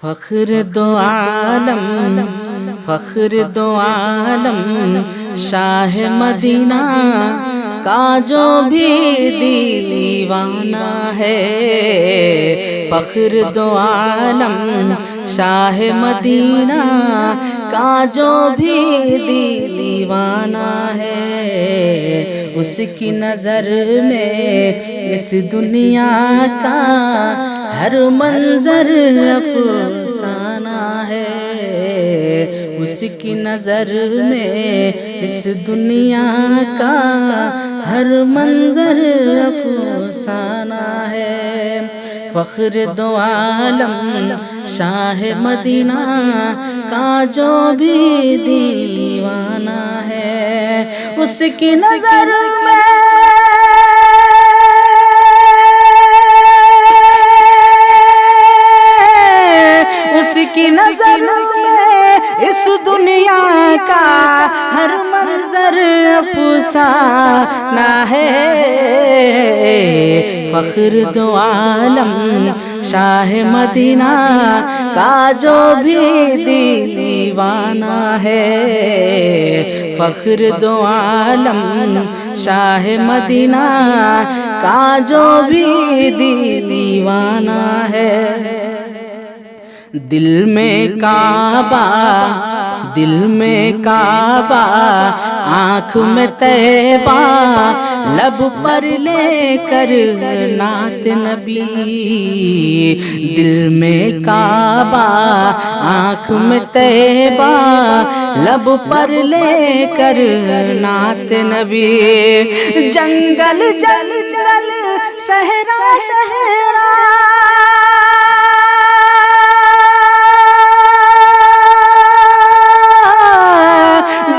فخر دو عالم، فخر دو عالم، شاہ مدینہ کا جو بھی دیوانہ ہے۔ فخر دو عالم، شاہ مدینہ کا جو بھی دیوانہ ہے، اس کی نظر میں اس دنیا کا ہر منظر افسانہ ہے۔ اس کی نظر میں اس دنیا کا ہر منظر افسانہ ہے۔ فخر دو عالم، شاہ مدینہ کا جو بھی دیوانہ ہے، اس کی نظر میں کی نظر میں اس دنیا کا ہر منظر افسانہ ہے۔ فخر دو عالم، شاہ مدینہ کا جو بھی دیوانہ ہے۔ فخر دو عالم، شاہ مدینہ کا جو بھی دیوانہ ہے۔ دل میں کعبہ، دل میں کعبہ، آنکھ میں طیبہ، لب پر لے کر نعت نبی۔ دل میں کعبہ، آنکھ میں طیبہ، لب پر لے کر نعت نبی۔ جنگل جنگل، صحرا صحرا،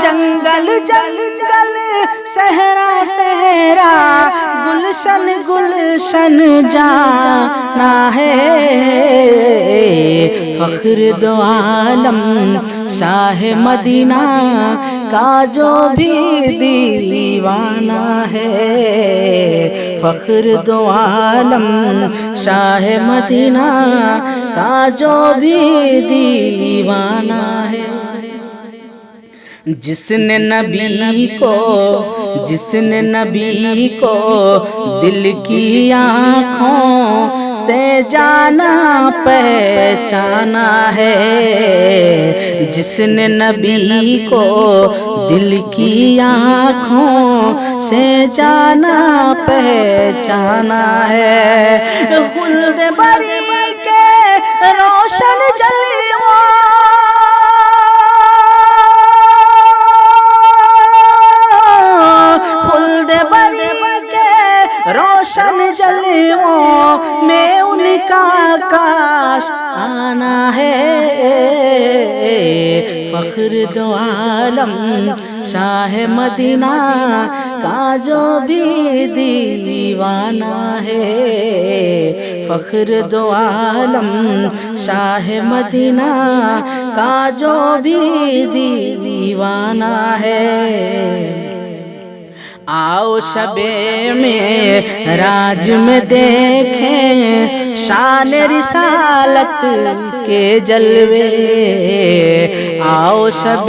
جنگل صحرا صحرا، گلشن گلشن جانا ہے۔ فخر دو عالم، شاہ مدینہ کا جو بھی دیوانہ ہے۔ فخر دو عالم، شاہ مدینہ کا جو بھی دیوانہ ہے۔ جس نے نبی کو، جس نے نبی کو دل کی آنکھوں سے جانا پہچانا ہے، جس نے نبی کو دل کی آنکھوں سے جانا پہچانا ہے۔ خلد بری کے روشن جلووں، روشن جلووں میں ان کا کاش آنا ہے۔ فخر دو عالم، شاہ مدینہ کا جو بھی دیوانہ ہے۔ فخر دو عالم، شاہ مدینہ کا جو بھی دیوانہ ہے۔ آؤ شب میں راج میں دیکھیں شان رسالت کے جلوے۔ آؤ شب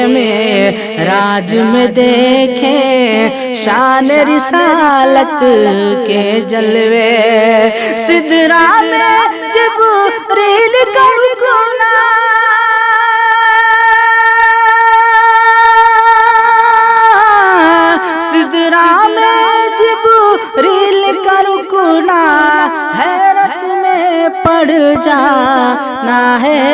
میں راج میں دیکھیں شان رسالت کے جلوے۔ سدرا میں جبریل کا گنا، ریل کر گنا، حیرت میں پڑ جانا ہے۔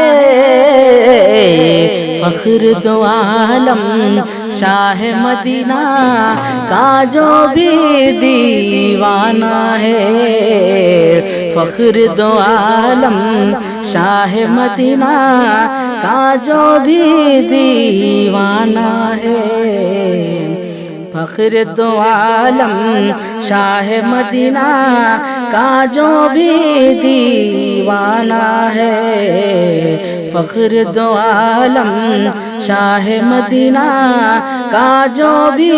فخر دو عالم، شاہ مدینہ کا جو بھی دیوانہ ہے۔ فخر دو عالم، شاہ مدینہ کا جو بھی دیوانہ ہے۔ فخر دو عالم، شاہ مدینہ کا جو بھی دیوانہ ہے۔ فخر دو عالم، شاہ مدینہ کا جو بھی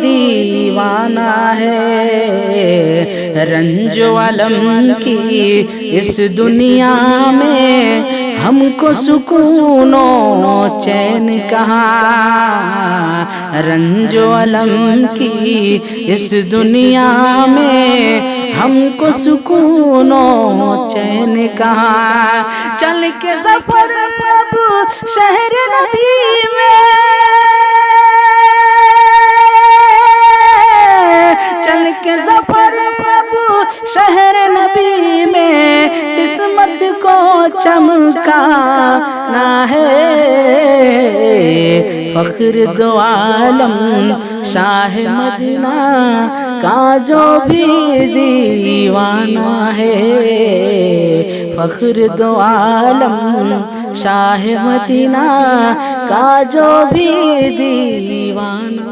دیوانہ ہے۔ رنج و علم کی اس دنیا میں ہم کو سکون و چین کہاں، رنج و الم کی اس دنیا میں ہم کو سکون و چین کہاں، چل کے سفر اب شہر نبی میں، چل کے سفر اب شہر نبی میں، قسمت کو چمکانا ہے، فخر دو عالم شاہ مدینہ کا جو بھی دیوانہ ہے، فخر دو عالم شاہ مدینہ کا جو بھی دیوانہ